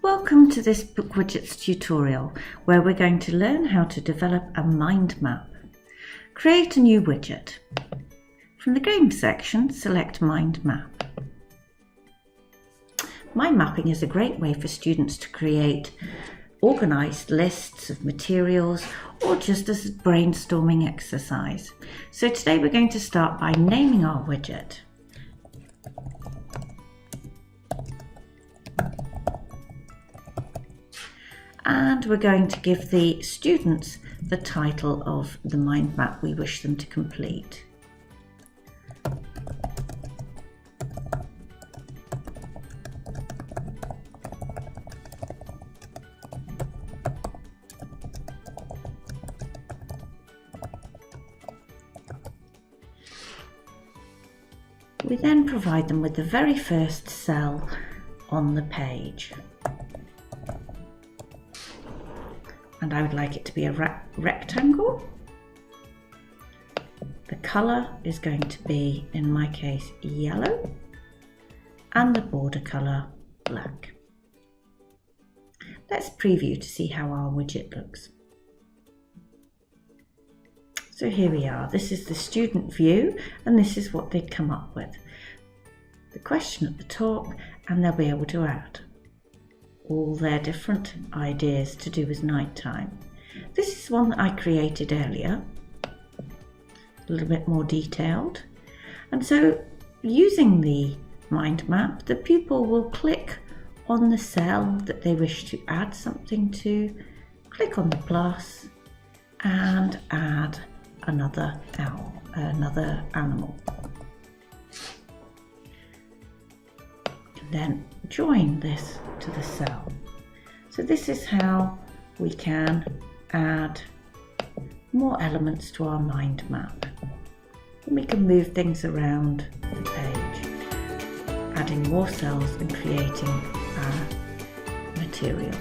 Welcome to this bookwidgets tutorial where we're going to learn how to develop a mind map. Create a new widget. From the game section, select Mind Map. Mind mapping is a great way for students to create organised lists of materials or just as a brainstorming exercise. So today we're going to start by naming our widget. And we're going to give the students the title of the mind map we wish them to complete. We then provide them with the very first cell on the page. And I would like it to be a rectangle. The colour is going to be, in my case, yellow, and the border colour black. Let's preview to see how our widget looks. So here we are. This is the student view, and this is what they'd come up with. The question at the top, and they'll be able to add all their different ideas to do with nighttime. This is one that I created earlier, a little bit more detailed. And so using the mind map, the pupil will click on the cell that they wish to add something to, click on the plus and add another animal. Then join this to the cell. So this is how we can add more elements to our mind map. And we can move things around the page, adding more cells and creating our material.